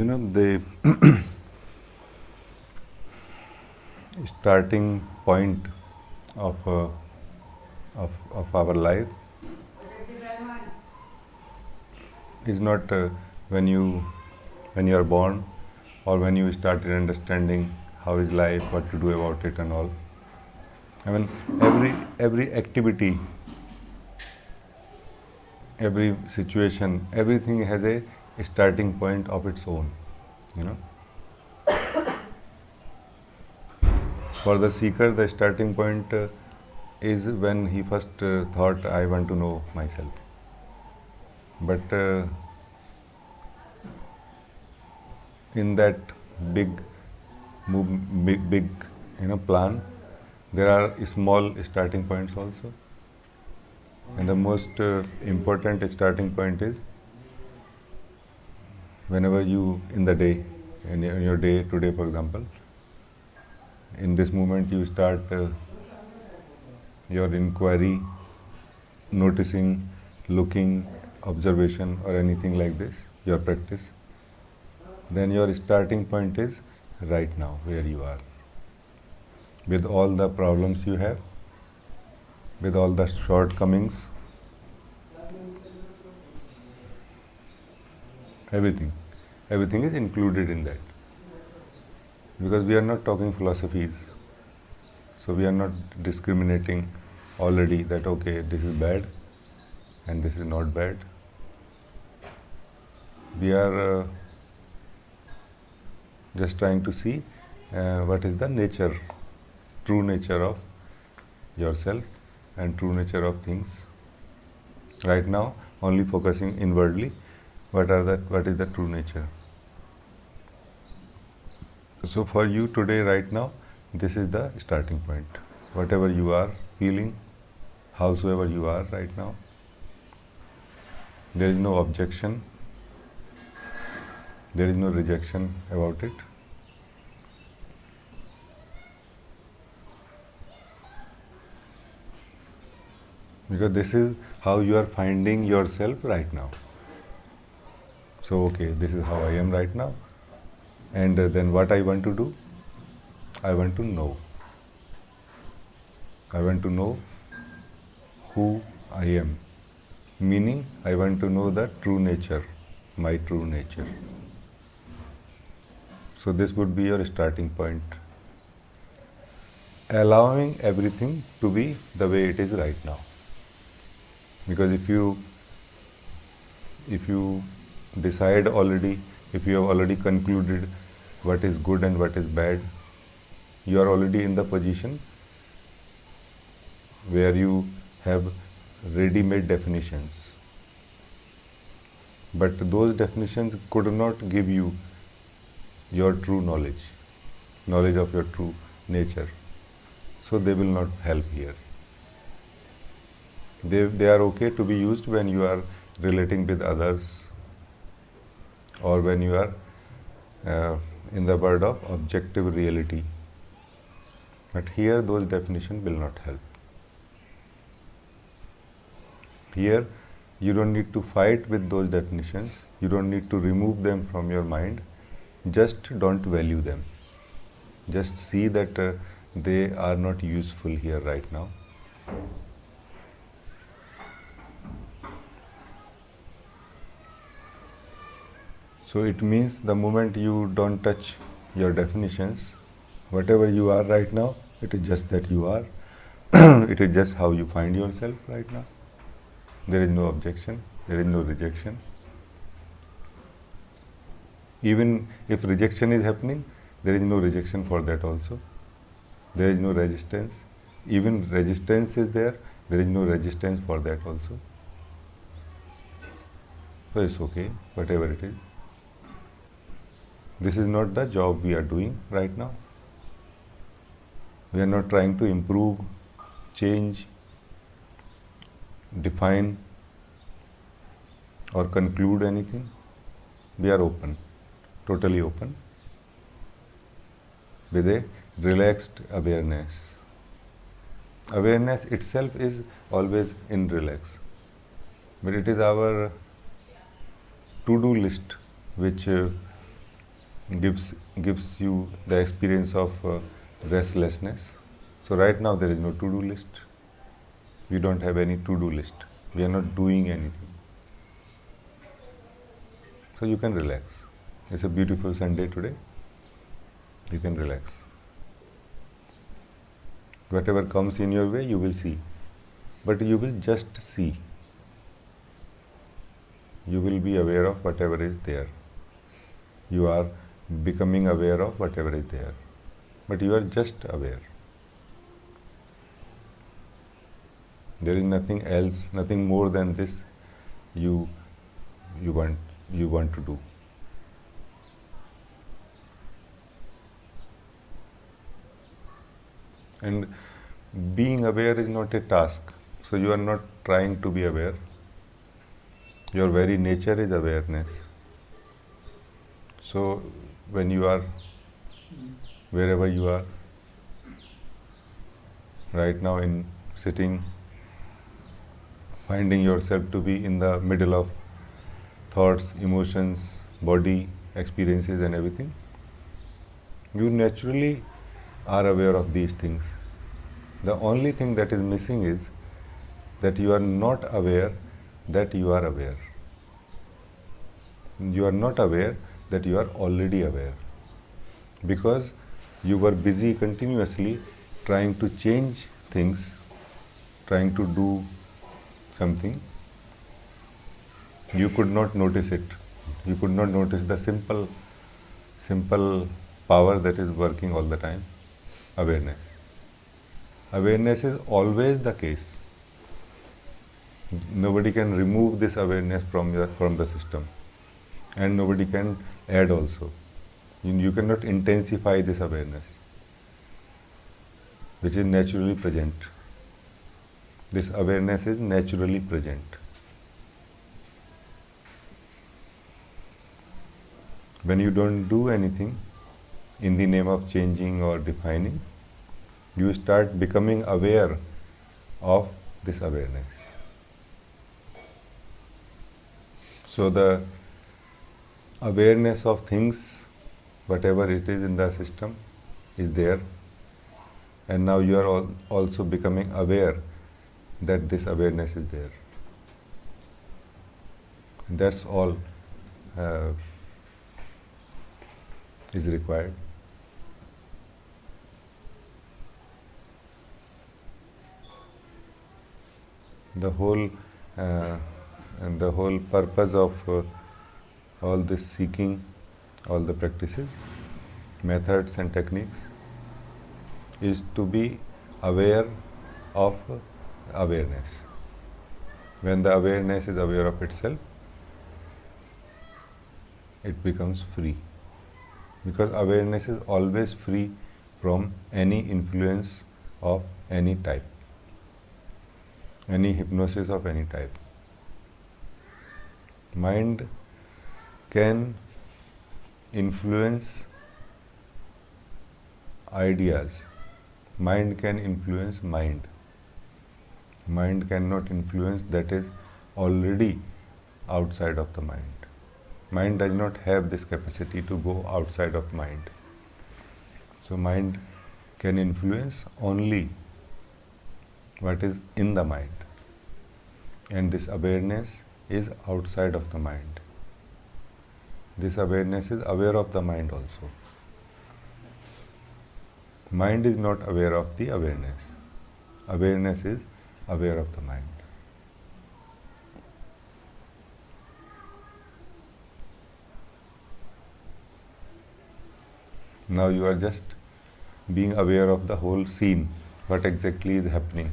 the starting point of, of our life is not when you are born or when you started understanding how is life, what to do about it and all. I mean, every activity, every situation, everything has a starting point of its own, you know. For the seeker, the starting point is when he first thought, I want to know myself. But in that big plan, there are small starting points also. And the most important starting point is whenever you, in the day, in your day today, for example, in this moment you start your inquiry, noticing, looking, observation or anything like this, your practice, then your starting point is right now, where you are, with all the problems you have, with all the shortcomings, everything is included in that. Because we are not talking philosophies, so we are not discriminating already that okay, this is bad and this is not bad. We are just trying to see what is the nature, true nature of yourself and true nature of things. Right now, only focusing inwardly, what is the true nature. So for you today, right now, this is the starting point. Whatever you are feeling, howsoever you are right now, there is no objection, there is no rejection about it. Because this is how you are finding yourself right now. So okay, this is how I am right now. And then what I want to do? I want to know. I want to know who I am. Meaning, I want to know the true nature, my true nature. So this would be your starting point. Allowing everything to be the way it is right now. Because if you decide already, if you have already concluded what is good and what is bad, you are already in the position where you have ready-made definitions. But those definitions could not give you your true knowledge of your true nature. So they will not help here. They are okay to be used when you are relating with others or when you are in the world of objective reality. But here those definitions will not help. Here you don't need to fight with those definitions, you don't need to remove them from your mind, just don't value them. Just see that they are not useful here right now. So it means the moment you don't touch your definitions, whatever you are right now, it is just that you are. It is just how you find yourself right now. There is no objection, there is no rejection. Even if rejection is happening, there is no rejection for that also. There is no resistance. Even resistance is there is no resistance for that also. So it's okay, whatever it is. This is not the job we are doing right now. We are not trying to improve, change, define or conclude anything. We are open, totally open, with a relaxed awareness. Awareness itself is always in relax, but it is our to-do list which gives you the experience of restlessness. So right now there is no to-do list. We don't have any to-do list. We are not doing anything. So you can relax. It's a beautiful Sunday today. You can relax. Whatever comes in your way, you will see. But you will just see. You will be aware of whatever is there. You are becoming aware of whatever is there. But you are just aware. There is nothing else, nothing more than this you want to do. And being aware is not a task. So you are not trying to be aware. Your very nature is awareness. So when you are wherever you are, right now in sitting, finding yourself to be in the middle of thoughts, emotions, body, experiences and everything, you naturally are aware of these things. The only thing that is missing is that you are not aware that you are aware. You are not aware that you are already aware, because you were busy continuously trying to change things, trying to do something. You could not notice it. You could not notice the simple power that is working all the time, awareness. Awareness is always the case. Nobody can remove this awareness from the system, and nobody can add also. You cannot intensify this awareness, which is naturally present. This awareness is naturally present. When you don't do anything in the name of changing or defining, you start becoming aware of this awareness. So the awareness of things, whatever it is in the system, is there, and now you are also becoming aware that this awareness is there. And that's all is required. The whole purpose of all this seeking, all the practices, methods and techniques, is to be aware of awareness. When the awareness is aware of itself, it becomes free. Because awareness is always free from any influence of any type, any hypnosis of any type. Mind can influence ideas. Mind can influence mind. Mind cannot influence that is already outside of the mind. Mind does not have this capacity to go outside of mind. So mind can influence only what is in the mind. And this awareness is outside of the mind. This awareness is aware of the mind also. Mind is not aware of the awareness. Awareness is aware of the mind. Now you are just being aware of the whole scene, what exactly is happening.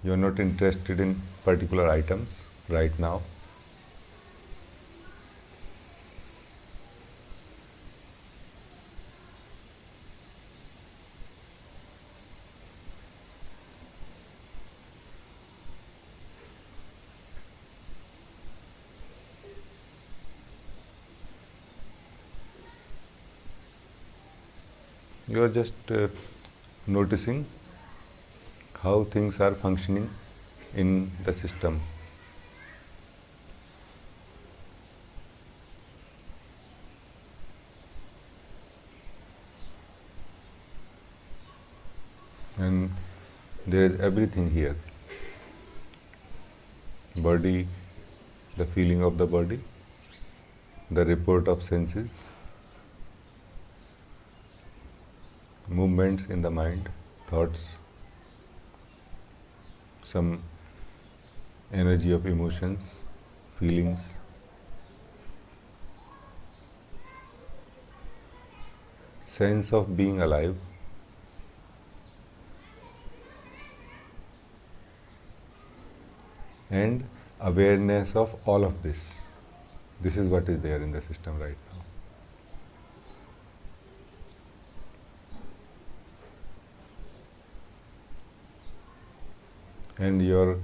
You are not interested in particular items right now. You are just noticing how things are functioning in the system. And there is everything here. Body, the feeling of the body, the report of senses, movements in the mind, thoughts, some energy of emotions, feelings, sense of being alive, and awareness of all of this. This is what is there in the system right now. And your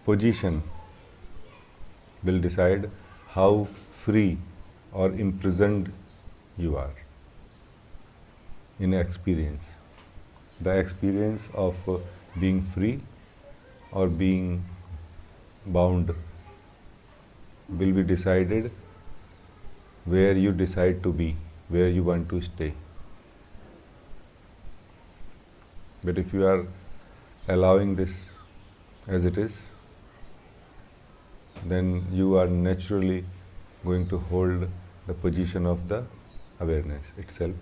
position will decide how free or imprisoned you are in experience. The experience of being free or being bound will be decided where you decide to be, where you want to stay. But if you are allowing this as it is, then you are naturally going to hold the position of the awareness itself.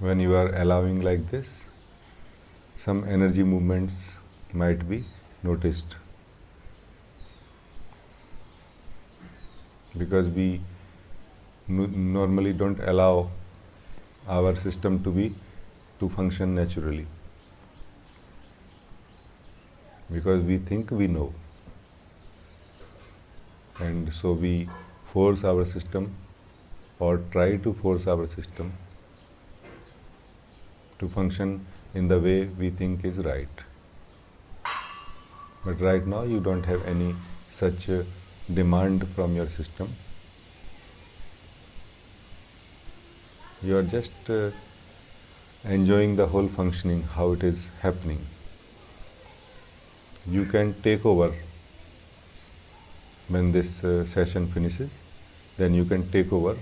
When you are allowing like this, some energy movements might be noticed, because we normally don't allow our system to function naturally, because we think we know, and so we force our system or try to force our system to function in the way we think is right. But right now you don't have any such demand from your system. You are just enjoying the whole functioning, how it is happening. You can take over when this session finishes, then you can take over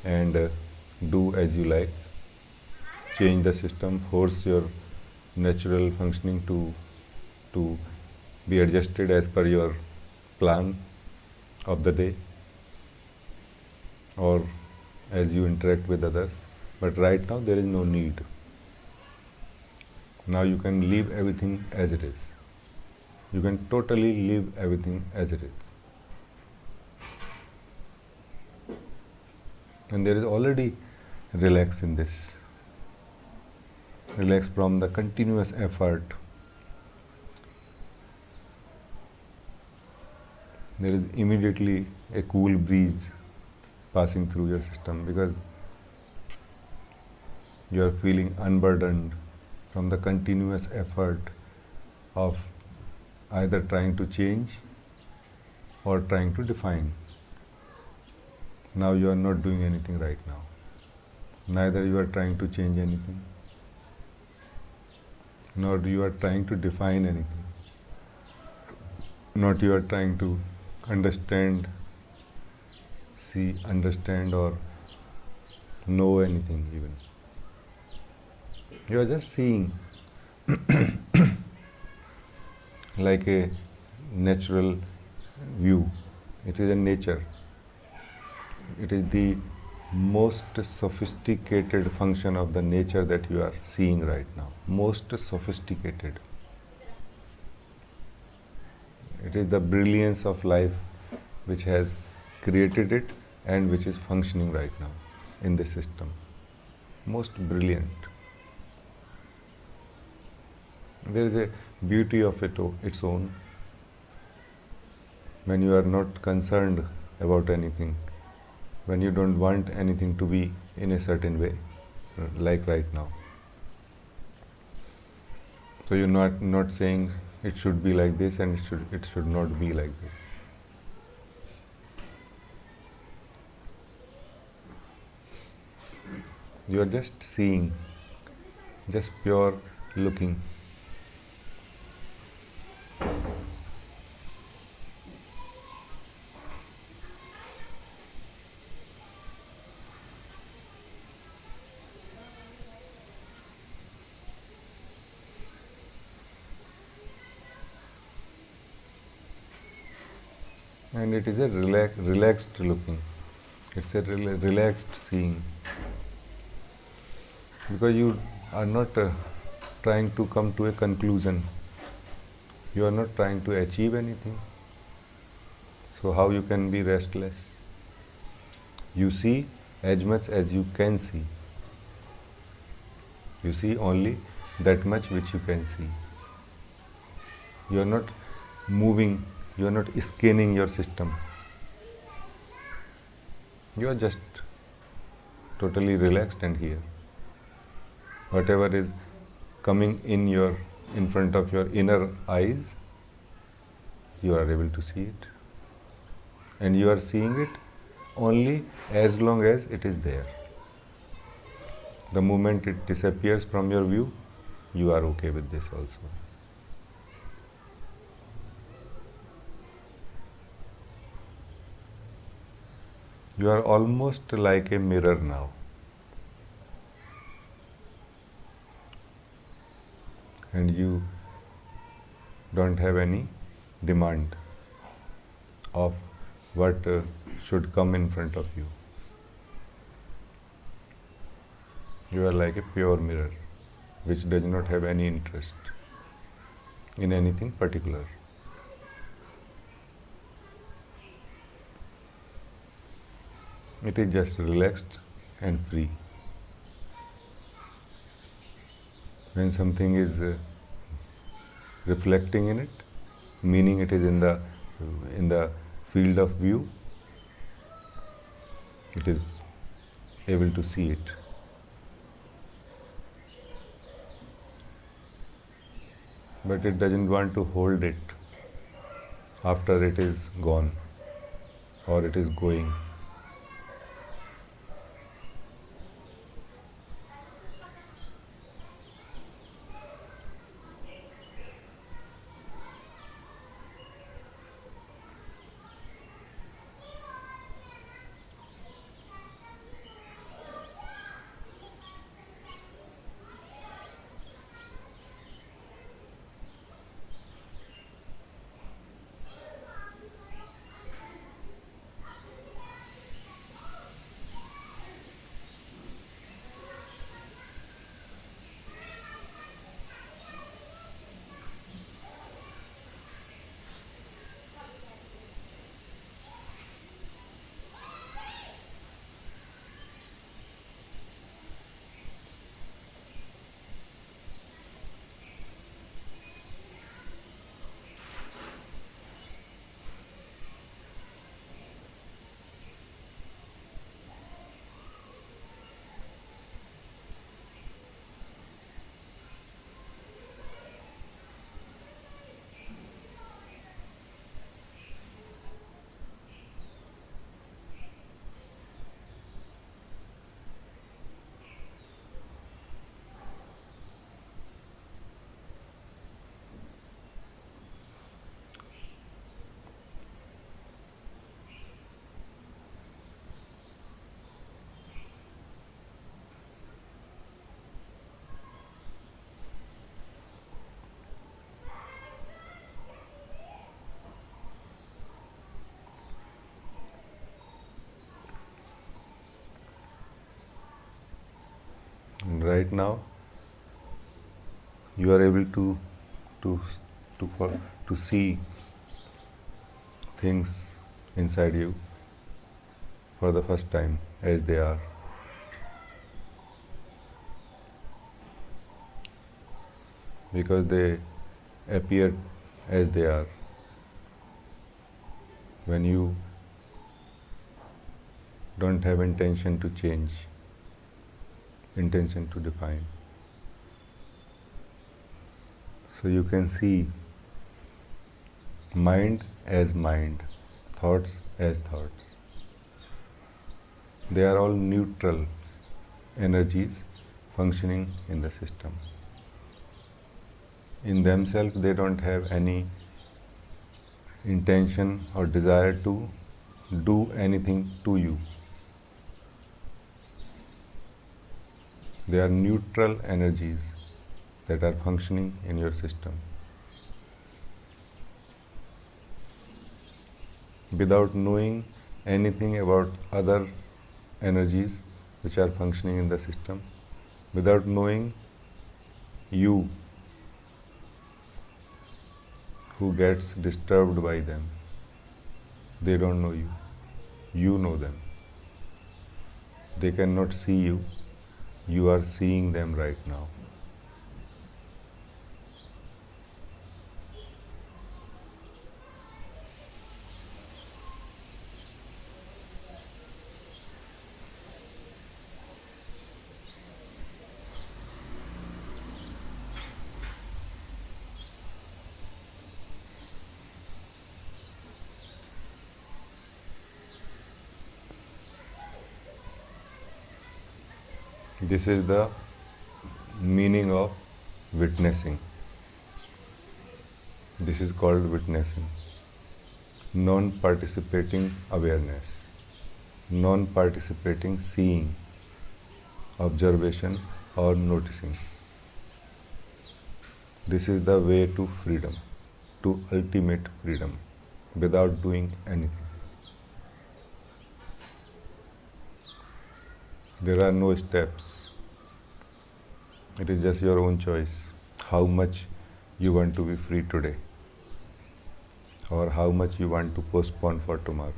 and do as you like. Change the system, force your natural functioning to be adjusted as per your plan of the day or as you interact with others. But right now there is no need. Now you can leave everything as it is. You can totally leave everything as it is. And there is already relax in this. Relax from the continuous effort. There is immediately a cool breeze passing through your system, because you are feeling unburdened from the continuous effort of either trying to change or trying to define. Now you are not doing anything right now. Neither you are trying to change anything, nor you are trying to define anything, not you are trying to understand, understand or know anything even. You are just seeing like a natural view. It is a nature. It is the most sophisticated function of the nature that you are seeing right now. Most sophisticated. It is the brilliance of life which has created it and which is functioning right now in the system. Most brilliant. There is a beauty of its own when you are not concerned about anything, when you don't want anything to be in a certain way, like right now. So you're not saying it should be like this and it should not be like this. You are just seeing, just pure looking. And it is a relaxed looking. It's a relaxed seeing. Because you are not trying to come to a conclusion. You are not trying to achieve anything. So how you can be restless? You see as much as you can see. You see only that much which you can see. You are not moving, you are not scanning your system. You are just totally relaxed and here. Whatever is coming in front of your inner eyes, you are able to see it. And you are seeing it only as long as it is there. The moment it disappears from your view, you are okay with this also. You are almost like a mirror now. And you don't have any demand of what should come in front of you. You are like a pure mirror which does not have any interest in anything particular. It is just relaxed and free. When something is reflecting in it, meaning it is in the field of view, it is able to see it. But it doesn't want to hold it after it is gone or it is going. And right now, you are able to to see things inside you for the first time as they are. Because they appear as they are. When you don't have intention to change, intention to define. So you can see mind as mind, thoughts as thoughts. They are all neutral. energies functioning in the system. In themselves, they don't have any intention or desire to do anything to you. They are neutral energies that are functioning in your system. Without knowing anything about other energies which are functioning in the system, without knowing you who gets disturbed by them. They don't know you. You know them. They cannot see you. You are seeing them right now. This is the meaning of witnessing. This is called witnessing. Non-participating awareness. Non-participating seeing, observation or noticing. This is the way to freedom, to ultimate freedom, without doing anything. There are no steps. It is just your own choice how much you want to be free today or how much you want to postpone for tomorrow.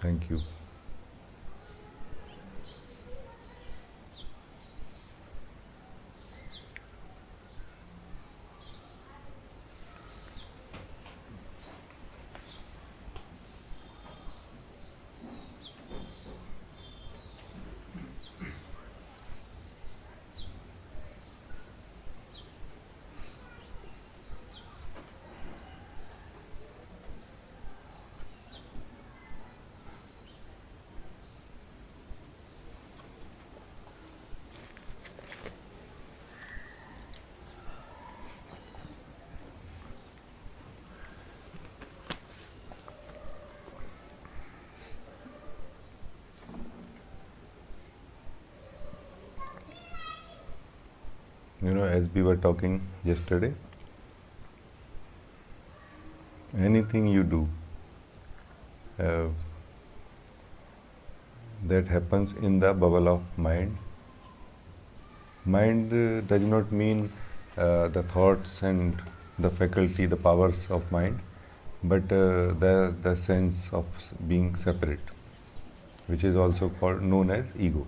Thank you. As we were talking yesterday, anything you do that happens in the bubble of mind. Mind does not mean the thoughts and the faculty, the powers of mind, but the sense of being separate, which is also called known as ego.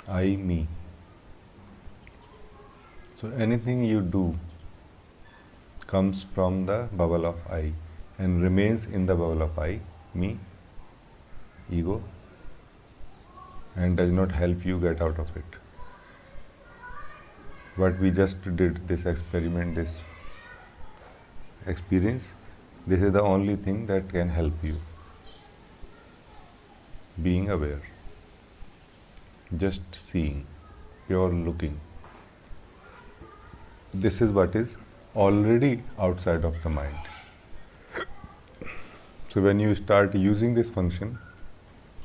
I, me. So anything you do comes from the bubble of I and remains in the bubble of I, me, ego, and does not help you get out of it. What we just did, this experiment, this experience, this is the only thing that can help you. Being aware, just seeing, pure looking. This is what is already outside of the mind. So when you start using this function,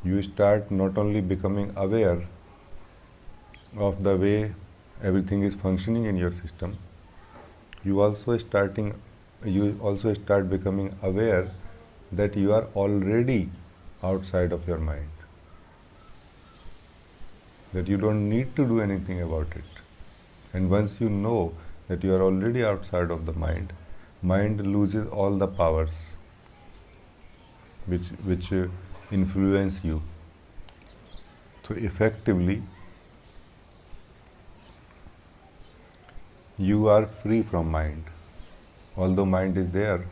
you start not only becoming aware of the way everything is functioning in your system, you also start becoming aware that you are already outside of your mind, that you don't need to do anything about it. And once you know that you are already outside of the mind, mind loses all the powers which influence you. So effectively, you are free from mind. Although mind is there,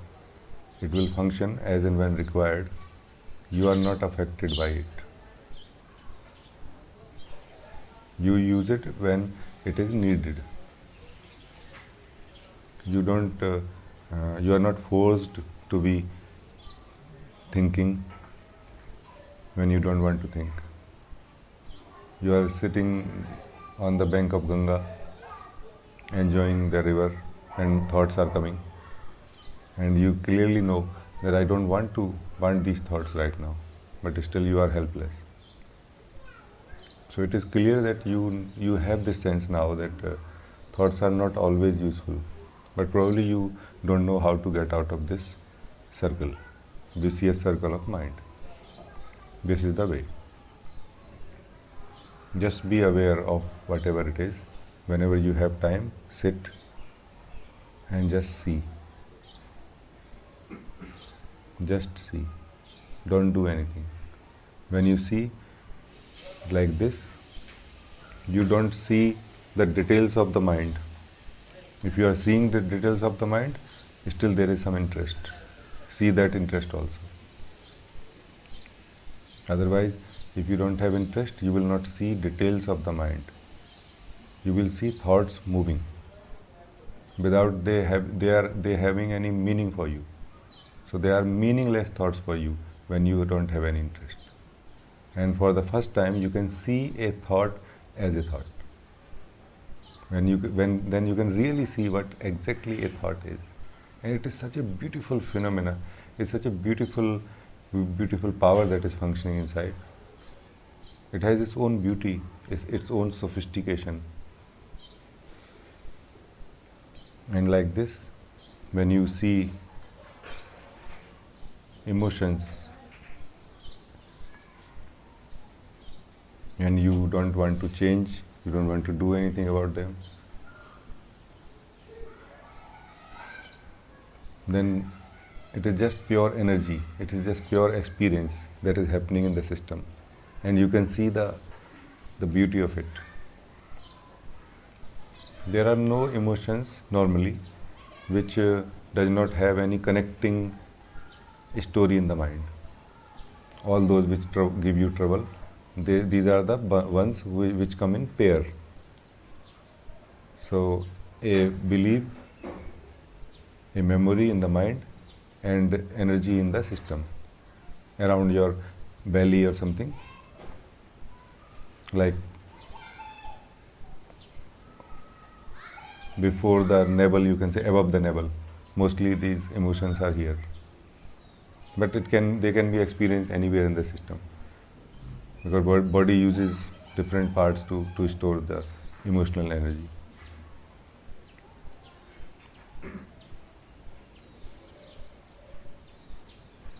It will function as and when required. You are not affected by it. You use it when it is needed. You are not forced to be thinking when you don't want to think. You are sitting on the bank of Ganga, enjoying the river, and thoughts are coming. And you clearly know that I don't want these thoughts right now, but still you are helpless. So it is clear that you have this sense now that thoughts are not always useful, but probably you don't know how to get out of this circle, vicious circle of mind. This is the way. Just be aware of whatever it is. Whenever you have time, sit and just see. Just see. Don't do anything. When you see like this, you don't see the details of the mind. If you are seeing the details of the mind, still there is some interest. See that interest also. Otherwise, if you don't have interest, you will not see details of the mind. You will see thoughts moving without they having any meaning for you. So they are meaningless thoughts for you when you don't have any interest. And for the first time, you can see a thought as a thought. Then you can really see what exactly a thought is. And it is such a beautiful phenomena. It's such a beautiful power that is functioning inside. It has its own beauty, its own sophistication. And like this, when you see emotions and you don't want to change, you don't want to do anything about them, then it is just pure energy, it is just pure experience that is happening in the system. And you can see the beauty of it. There are no emotions normally which does not have any connecting story in the mind. All those which give you trouble, these are the ones which come in pair. So a belief, a memory in the mind, and energy in the system around your belly or something, like before the navel, you can say above the navel. Mostly these emotions are here, but they can be experienced anywhere in the system, because body uses different parts to store the emotional energy.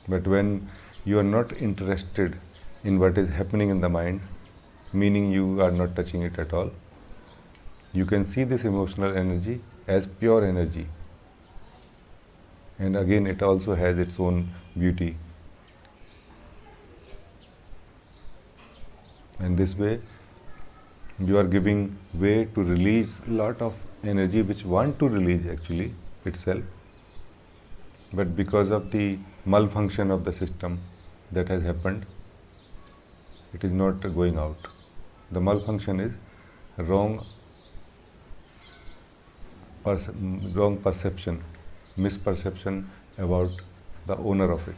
But when you are not interested in what is happening in the mind, meaning you are not touching it at all, you can see this emotional energy as pure energy. And again, it also has its own beauty. And this way, you are giving way to release a lot of energy which want to release actually itself. But because of the malfunction of the system that has happened, it is not going out. The malfunction is wrong perception, misperception about the owner of it.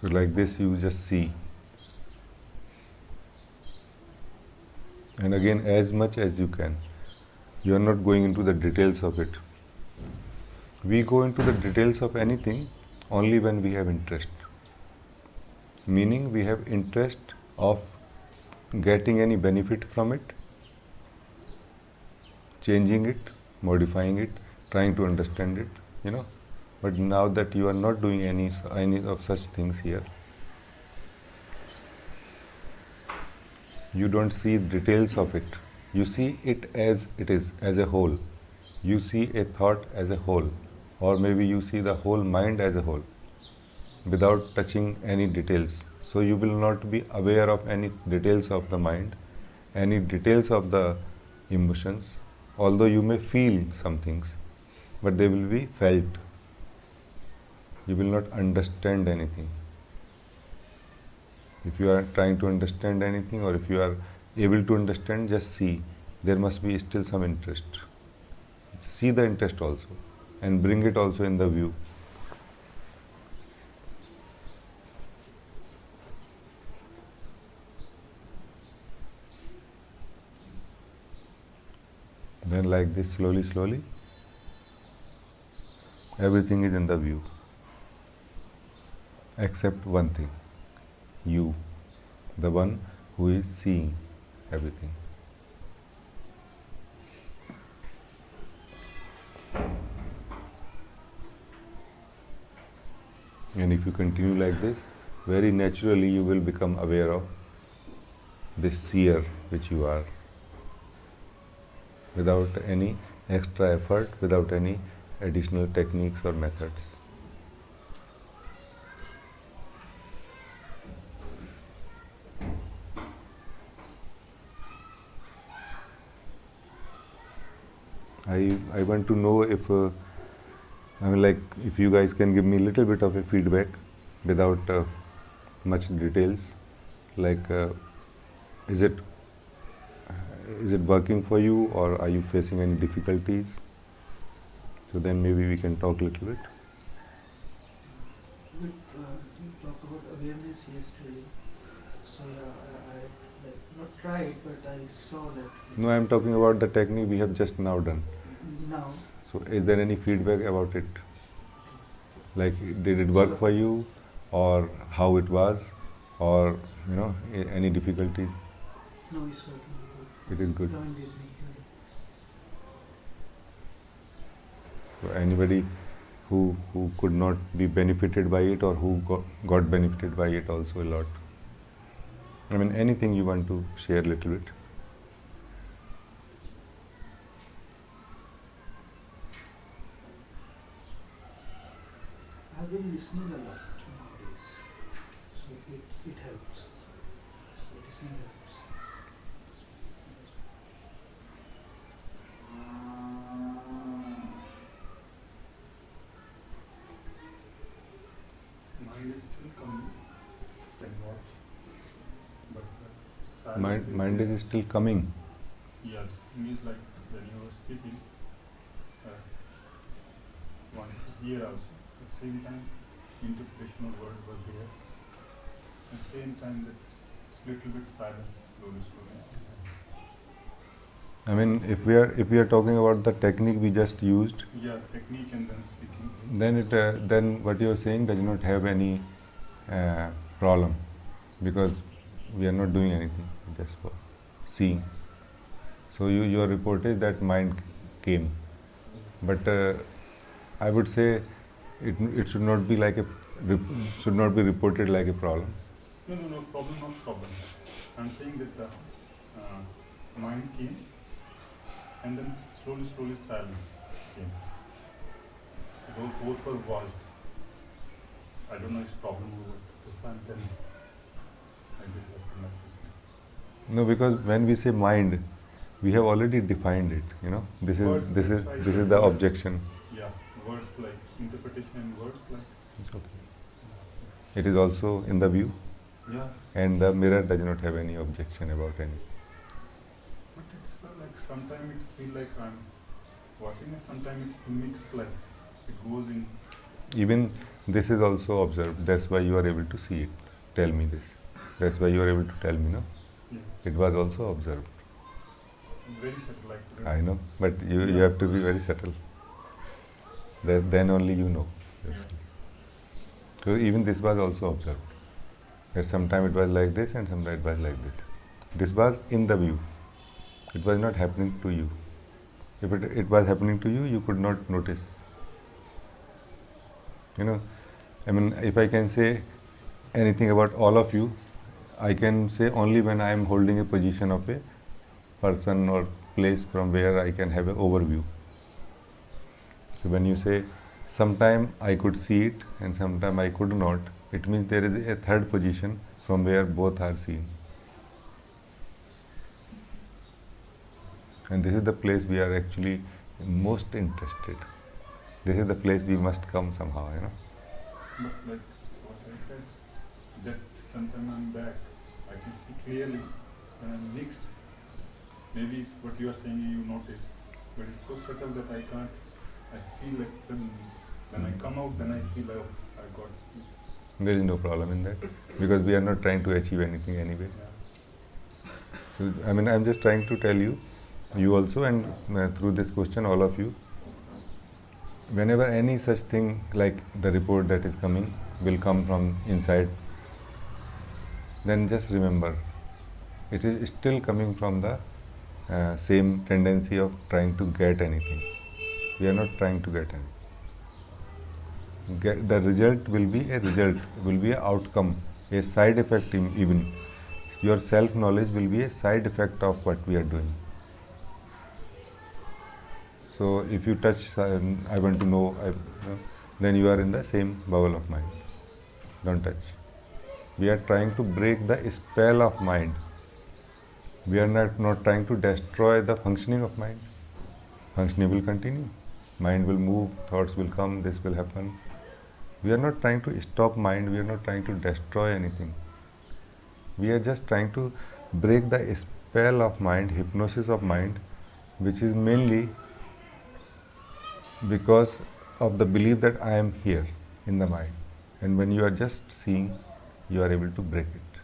So like this, you just see. And again, as much as you can. You are not going into the details of it. We go into the details of anything only when we have interest. Meaning we have interest of getting any benefit from it, changing it, modifying it, trying to understand it, But now that you are not doing any of such things here, you don't see details of it. You see it as a whole. you see a thought as a whole, or maybe you see the whole mind as a whole without touching any details. So you will not be aware of any details of the mind, any details of the emotions, although you may feel some things, but they will be felt. You will not understand anything. If you are trying to understand anything, or if you are able to understand, just see. There must be still some interest. See the interest also, and bring it also in the view. Then like this, slowly, slowly, everything is in the view, except one thing, you, the one who is seeing everything. And if you continue like this, very naturally you will become aware of this seer which you are, without any extra effort, without any additional techniques or methods. I want to know if if you guys can give me a little bit of a feedback without much details, like is it working for you, or are you facing any difficulties? So then maybe we can talk a little bit. You talked about awareness yesterday. So I not tried, but I saw that. No, I am talking about the technique we have just now done. Now. So is there any feedback about it? Like, did it work for you, or how it was, or any difficulties? No, it's working good. It is good. Join with me. So anybody who could not be benefited by it, or who got benefited by it also a lot. I mean, anything you want to share a little bit. I've been listening a lot nowadays, so it helps. So listening helps. Mind is still coming, can watch, but Mind is still coming. Yeah, means like when you were speaking, one could hear also. At the same time, interpretation of words were there. At the same time, that little bit silence, slowly. I mean, if we are talking about the technique we just used, Yeah, technique and then speaking. then what you are saying does not have any problem, because we are not doing anything, just for seeing. So your report is that mind came, but I would say it should not be should not be reported like a problem. No, problem, not problem. I'm saying that the mind came and then slowly silence came. Both were watched. I don't know if it's problem or what. This I'm telling. I just have to like this. No, because when we say mind, we have already defined it. This Words, is I said the words. objection. Yeah, words like interpretation and words like. It's okay. It is also in the view, Yeah, and the mirror does not have any objection about any. but it's like sometimes it feel like I'm watching it. Sometimes it's mixed, like it goes in. Even this is also observed. That's why you are able to see it. Tell me this. That's why you are able to tell me, no? Yeah, It was also observed. very subtle, like. I know, but you have to be very subtle. Then only you know. Yeah. So even this was also observed. That sometime it was like this and sometime it was like this. This was in the view. It was not happening to you. If it was happening to you, you could not notice. I mean, if I can say anything about all of you, I can say only when I am holding a position of a person or place from where I can have an overview. So when you say, sometime I could see it and sometime I could not, it means there is a third position from where both are seen. And this is the place we are actually most interested. This is the place we must come somehow, But like what I said, that sometime I'm back, I can see clearly when I'm mixed. Maybe it's what you are saying you notice, but it's so subtle that I can't. I feel like when I come out, then I feel like I got it. There is no problem in that, because we are not trying to achieve anything anyway. Yeah. So, I mean, I'm just trying to tell you, you also, and through this question, all of you, whenever any such thing like the report that is coming will come from inside, then just remember, it is still coming from the same tendency of trying to get anything. We are not trying to get anything. The result will be a result, will be an outcome, a side effect even. Your self-knowledge will be a side effect of what we are doing. So if you touch, I want to know, then you are in the same bubble of mind. Don't touch. We are trying to break the spell of mind. We are not trying to destroy the functioning of mind. Functioning will continue. Mind will move, thoughts will come, this will happen. We are not trying to stop mind, we are not trying to destroy anything. We are just trying to break the spell of mind, hypnosis of mind, which is mainly because of the belief that I am here in the mind. And when you are just seeing, you are able to break it.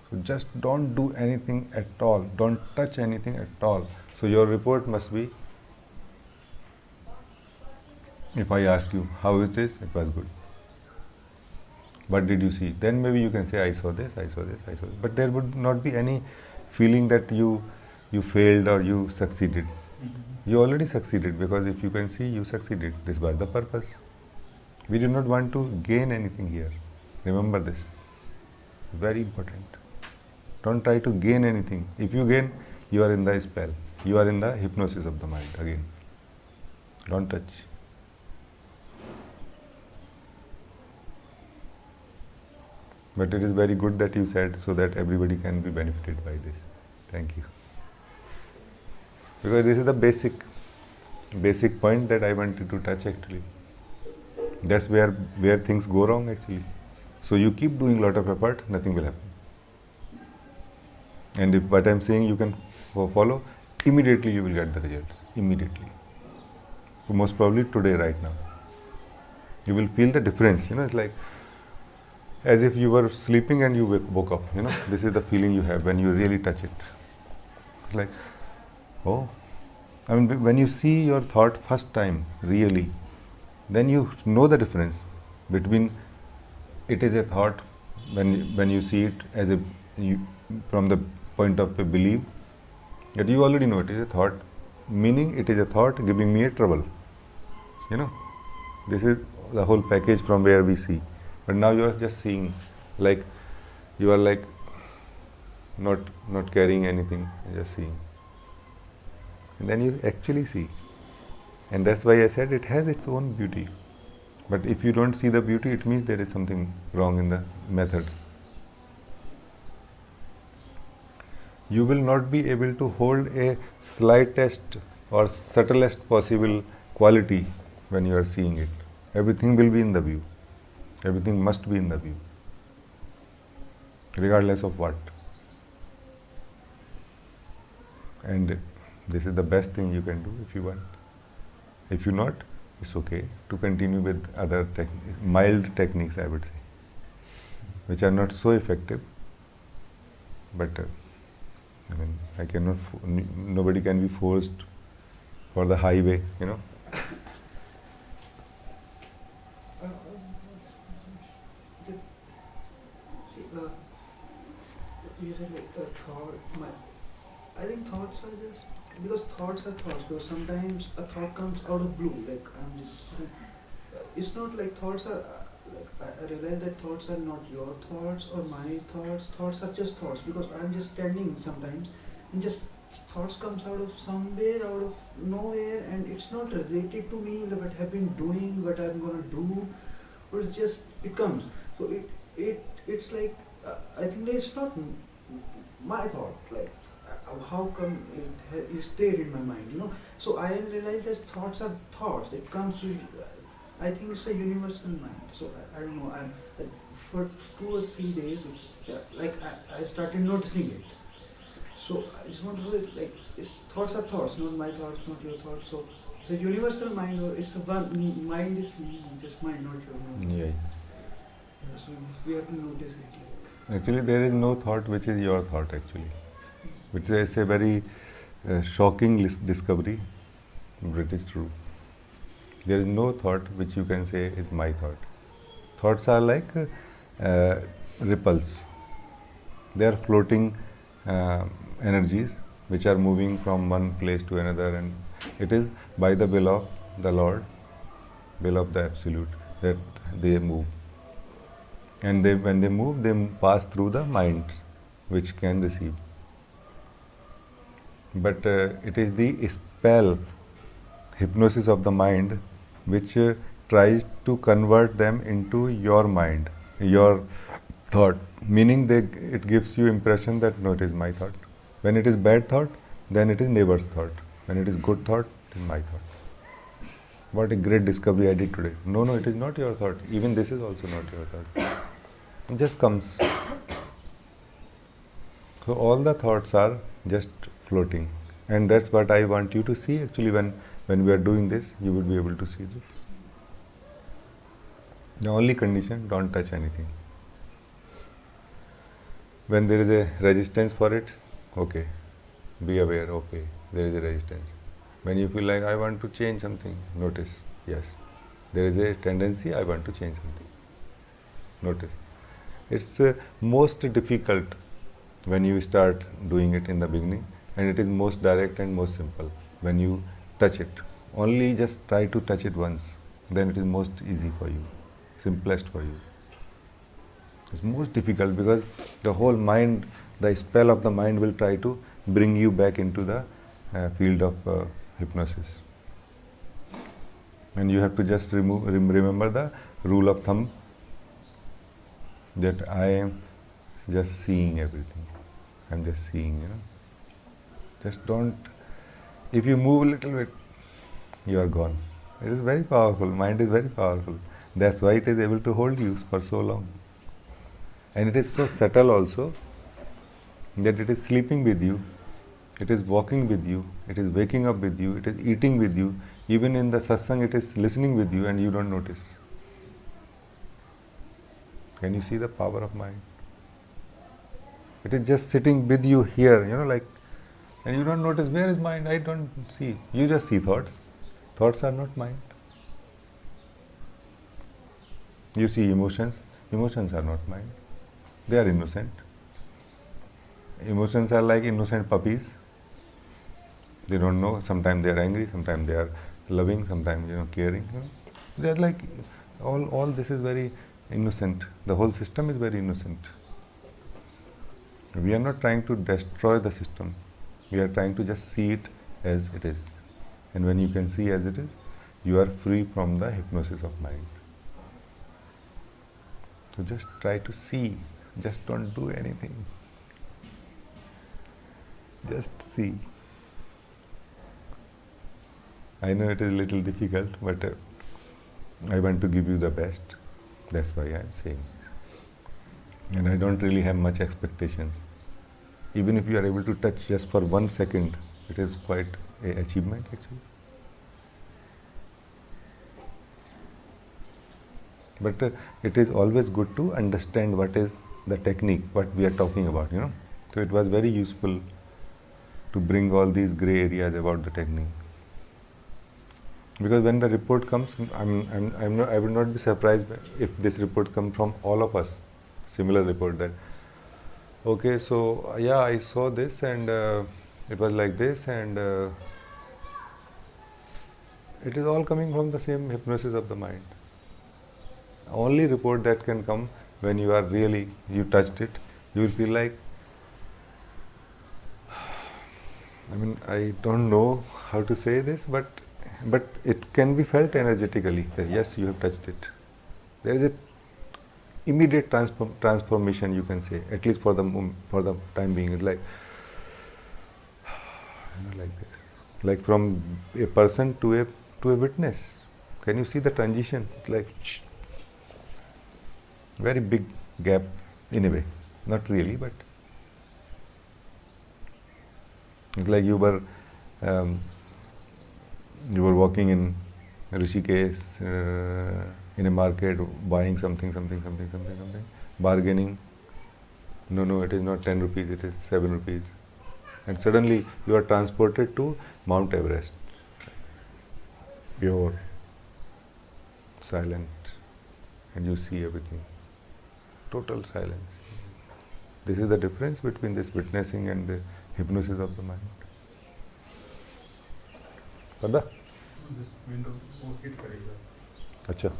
So just don't do anything at all, don't touch anything at all. So your report must be, if I ask you, how is this? It was good. What did you see? Then maybe you can say, I saw this, I saw this, I saw this. But there would not be any feeling that you failed or you succeeded. You already succeeded, because if you can see, you succeeded. This was the purpose. We do not want to gain anything here. Remember this. Very important. Don't try to gain anything. If you gain, you are in the spell. You are in the hypnosis of the mind again. Don't touch. But it is very good that you said, so that everybody can be benefited by this. Thank you. Because this is the basic point that I wanted to touch actually. That's where things go wrong actually. So you keep doing a lot of effort, nothing will happen. And if what I'm saying you can follow, immediately you will get the results. Immediately. So most probably today, right now. You will feel the difference. It's like as if you were sleeping and you woke up. This is the feeling you have when you really touch it. It's like, oh. I mean, when you see your thought first time, really, then you know the difference between it is a thought when you see it as from the point of a belief, that you already know it is a thought, meaning it is a thought giving me a trouble. This is the whole package from where we see. But now you are just seeing, like you are like not carrying anything, just seeing. And then you actually see. And that's why I said it has its own beauty. But if you don't see the beauty, it means there is something wrong in the method. You will not be able to hold a slightest or subtlest possible quality when you are seeing it. Everything will be in the view. Everything must be in the view, regardless of what. And this is the best thing you can do if you want. If you not, it's okay to continue with other mild techniques, I would say, which are not so effective. But I mean, I cannot. Nobody can be forced for the highway, You said like a thought. I think thoughts are just because thoughts are thoughts. Because sometimes a thought comes out of blue. Like I'm just. It's not like thoughts are. I realize that thoughts are not your thoughts or my thoughts. Thoughts are just thoughts because I'm just standing sometimes and just thoughts comes out of somewhere, out of nowhere, and it's not related to me, like what I've been doing, what I'm gonna do, or it comes. So it's like I think that it's not my thought. Like how come is there in my mind? So I realize that thoughts are thoughts. It comes to. I think it's a universal mind. So I don't know. I'm like, for 2 or 3 days, it's like I started noticing it. So I just want to say, like, thoughts are thoughts, not my thoughts, not your thoughts. So it's a universal mind, or it's a one mind is just mind, not your mind. Yeah. So we have to notice it. Actually, there is no thought which is your thought, actually. Which is a very shocking discovery, but it is true. There is no thought which you can say is my thought. Thoughts are like ripples. They are floating energies which are moving from one place to another, and it is by the will of the Lord, will of the Absolute, that they move. And when they move, they pass through the minds which can receive. But it is the spell, hypnosis of the mind, which tries to convert them into your mind, your thought. Meaning it gives you impression that no, it is my thought. When it is bad thought, then it is neighbor's thought. When it is good thought, it is my thought. What a great discovery I did today. No, it is not your thought. Even this is also not your thought. It just comes. So all the thoughts are just floating. And that's what I want you to see. Actually, when we are doing this, you would be able to see this. The only condition, don't touch anything. When there is a resistance for it, okay, be aware, okay, there is a resistance. When you feel like I want to change something, notice, yes, there is a tendency, I want to change something. Notice. It's most difficult when you start doing it in the beginning, and it is most direct and most simple when you touch it. Only just try to touch it once, then it is most easy for you, simplest for you. It's most difficult because the whole mind, the spell of the mind will try to bring you back into the field of hypnosis. And you have to just remember the rule of thumb that I am just seeing everything. I'm just seeing, Just don't, if you move a little bit, you are gone. It is very powerful, mind is very powerful. That's why it is able to hold you for so long. And it is so subtle also that it is sleeping with you, it is walking with you, it is waking up with you, it is eating with you. Even in the satsang, it is listening with you and you don't notice. Can you see the power of mind? It is just sitting with you here, and you don't notice where is mind. I don't see. You just see thoughts. Thoughts are not mind. You see emotions. Emotions are not mind. They are innocent. Emotions are like innocent puppies. They don't know. Sometimes they are angry. Sometimes they are loving. Sometimes caring. They are like all. This is very innocent. The whole system is very innocent. We are not trying to destroy the system. We are trying to just see it as it is. And when you can see as it is, you are free from the hypnosis of mind. So just try to see. Just don't do anything. Just see. I know it is a little difficult, but I want to give you the best. That's why I am saying this. And I don't really have much expectations. Even if you are able to touch just for 1 second, it is quite an achievement actually. But it is always good to understand what is the technique, what we are talking about, So it was very useful to bring all these grey areas about the technique. Because when the report comes, I will not be surprised if this report comes from all of us. Similar report that, okay, so yeah, I saw this and it was like this, and it is all coming from the same hypnosis of the mind. Only report that can come when you are really, you touched it, you will feel like, I don't know how to say this, but but it can be felt energetically that yes, you have touched it. There is a immediate transformation, you can say, at least for the time being. It's like, like this, like from a person to a witness. Can you see the transition? It's like very big gap in a way. Not really, but it's like um, you were walking in Rishikesh in a market, buying something, bargaining. No, it is not 10 rupees, it is 7 rupees. And suddenly you are transported to Mount Everest. Pure, silent, and you see everything. Total silence. This is the difference between this witnessing and the hypnosis of the mind. Pada? This window वो hit करेगा. Acha.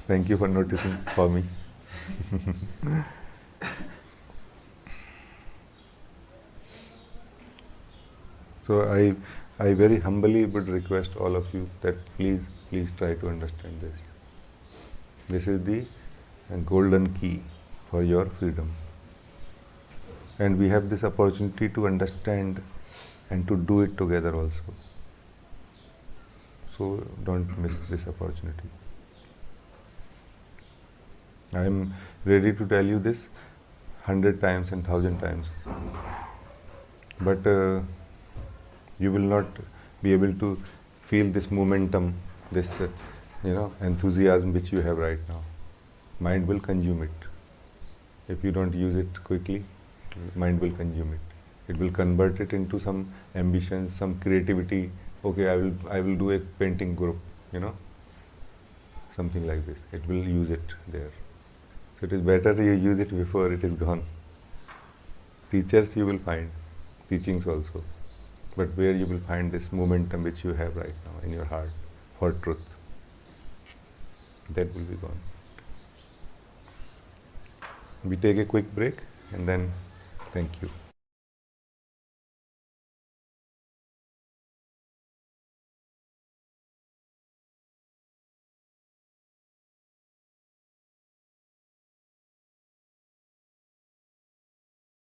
Thank you for noticing for me. So I very humbly would request all of you that please try to understand this. This is the golden key for your freedom. And we have this opportunity to understand and to do it together also. So don't miss this opportunity. I am ready to tell you this 100 times and 1,000 times. But you will not be able to feel this momentum, this enthusiasm which you have right now. Mind will consume it. If you don't use it quickly, mind will consume it. It will convert it into some ambition, some creativity. Okay, I will do a painting group, something like this. It will use it there. So it is better you use it before it is gone. Teachers you will find, teachings also. But where you will find this momentum which you have right now in your heart for truth, that will be gone. We take a quick break and then thank you.